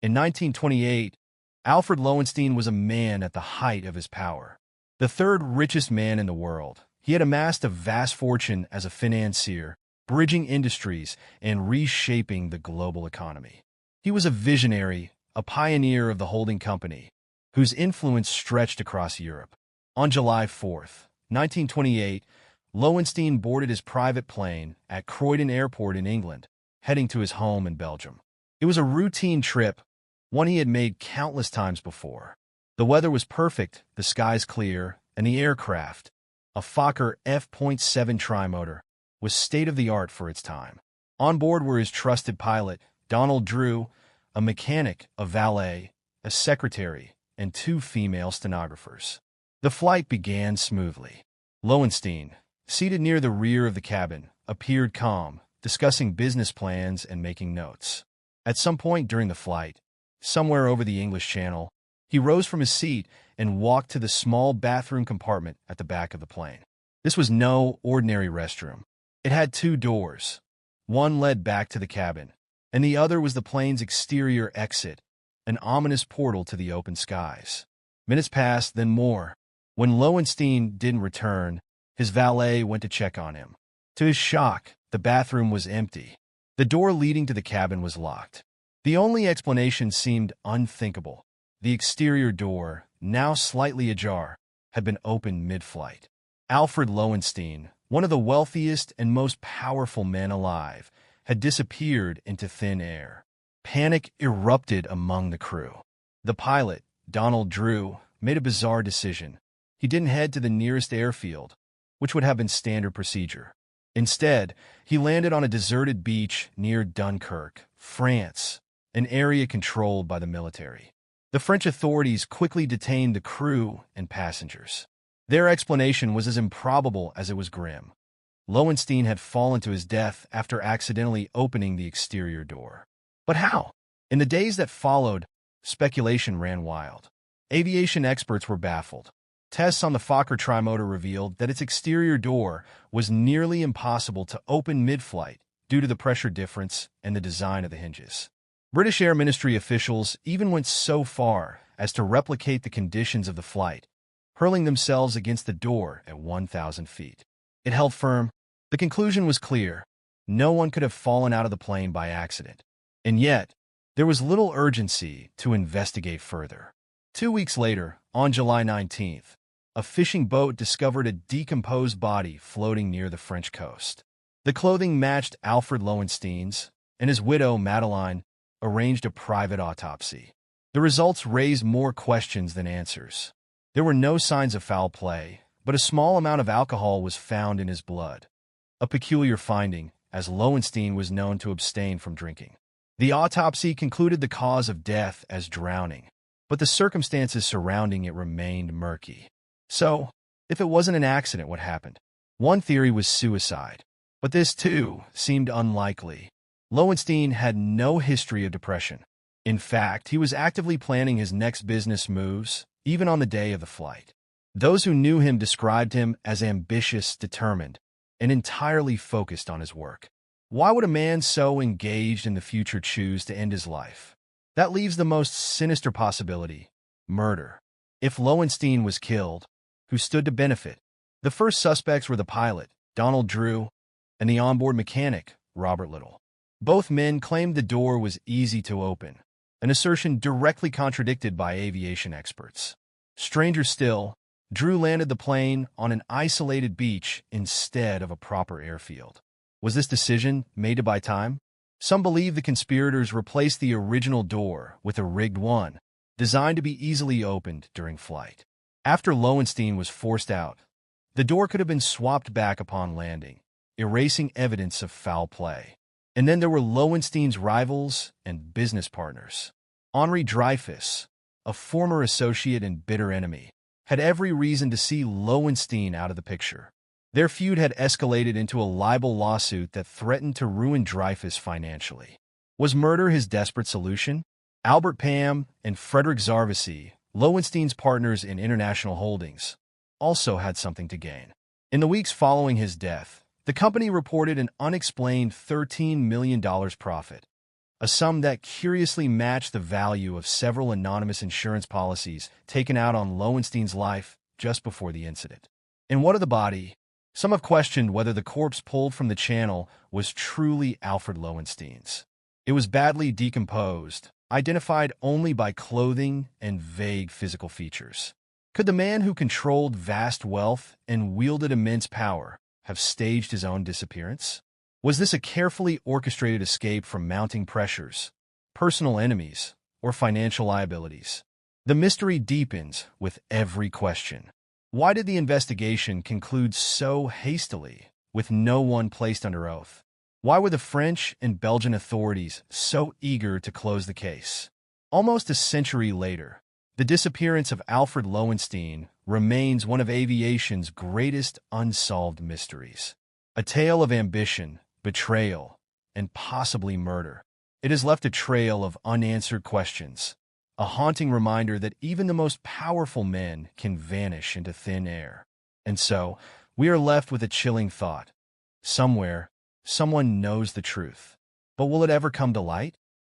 In 1928, Alfred Loewenstein was a man at the height of his power. The third richest man in the world, he had amassed a vast fortune as a financier, bridging industries and reshaping the global economy. He was a visionary, a pioneer of the holding company, whose influence stretched across Europe. On July 4th, 1928, Loewenstein boarded his private plane at Croydon Airport in England, heading to his home in Belgium. It was a routine trip, one he had made countless times before. The weather was perfect, the skies clear, and the aircraft, a Fokker F.7 trimotor, was state-of-the-art for its time. On board were his trusted pilot, Donald Drew, a mechanic, a valet, a secretary, and 2 female stenographers. The flight began smoothly. Loewenstein, seated near the rear of the cabin, appeared calm, discussing business plans and making notes. At some point during the flight, somewhere over the English Channel, he rose from his seat and walked to the small bathroom compartment at the back of the plane. This was no ordinary restroom. It had 2 doors. One led back to the cabin, and the other was the plane's exterior exit, an ominous portal to the open skies. Minutes passed, then more. When Loewenstein didn't return, his valet went to check on him. To his shock, the bathroom was empty. The door leading to the cabin was locked. The only explanation seemed unthinkable. The exterior door, now slightly ajar, had been opened mid-flight. Alfred Loewenstein, one of the wealthiest and most powerful men alive, had disappeared into thin air. Panic erupted among the crew. The pilot, Donald Drew, made a bizarre decision. He didn't head to the nearest airfield, which would have been standard procedure. Instead, he landed on a deserted beach near Dunkirk, France, an area controlled by the military. The French authorities quickly detained the crew and passengers. Their explanation was as improbable as it was grim. Loewenstein had fallen to his death after accidentally opening the exterior door. But how? In the days that followed, speculation ran wild. Aviation experts were baffled. Tests on the Fokker trimotor revealed that its exterior door was nearly impossible to open mid-flight due to the pressure difference and the design of the hinges. British Air Ministry officials even went so far as to replicate the conditions of the flight, hurling themselves against the door at 1,000 feet. It held firm. The conclusion was clear. No one could have fallen out of the plane by accident. And yet, there was little urgency to investigate further. 2 weeks later, on July 19th, a fishing boat discovered a decomposed body floating near the French coast. The clothing matched Alfred Loewenstein's, and his widow, Madeleine, arranged a private autopsy. The results raised more questions than answers. There were no signs of foul play, but a small amount of alcohol was found in his blood. A peculiar finding, as Loewenstein was known to abstain from drinking. The autopsy concluded the cause of death as drowning, but the circumstances surrounding it remained murky. So, if it wasn't an accident, what happened? One theory was suicide, but this, too, seemed unlikely. Loewenstein had no history of depression. In fact, he was actively planning his next business moves, even on the day of the flight. Those who knew him described him as ambitious, determined, and entirely focused on his work. Why would a man so engaged in the future choose to end his life? That leaves the most sinister possibility: murder. If Loewenstein was killed, who stood to benefit? The first suspects were the pilot, Donald Drew, and the onboard mechanic, Robert Little. Both men claimed the door was easy to open, an assertion directly contradicted by aviation experts. Stranger still, Drew landed the plane on an isolated beach instead of a proper airfield. Was this decision made to buy time? Some believe the conspirators replaced the original door with a rigged one, designed to be easily opened during flight. After Loewenstein was forced out, the door could have been swapped back upon landing, erasing evidence of foul play. And then there were Loewenstein's rivals and business partners. Henri Dreyfus, a former associate and bitter enemy, had every reason to see Loewenstein out of the picture. Their feud had escalated into a libel lawsuit that threatened to ruin Dreyfus financially. Was murder his desperate solution? Albert Pam and Frederick Zarvesi, Loewenstein's partners in international holdings, also had something to gain. In the weeks following his death, the company reported an unexplained $13 million profit, a sum that curiously matched the value of several anonymous insurance policies taken out on Loewenstein's life just before the incident. And what of the body? Some have questioned whether the corpse pulled from the channel was truly Alfred Loewenstein's. It was badly decomposed, identified only by clothing and vague physical features. Could the man who controlled vast wealth and wielded immense power have staged his own disappearance? Was this a carefully orchestrated escape from mounting pressures, personal enemies, or financial liabilities? The mystery deepens with every question. Why did the investigation conclude so hastily, with no one placed under oath? Why were the French and Belgian authorities so eager to close the case? Almost a century later, the disappearance of Alfred Loewenstein remains one of aviation's greatest unsolved mysteries. A tale of ambition, betrayal, and possibly murder. It has left a trail of unanswered questions, a haunting reminder that even the most powerful men can vanish into thin air. And so, we are left with a chilling thought. Somewhere, someone knows the truth. But will it ever come to light?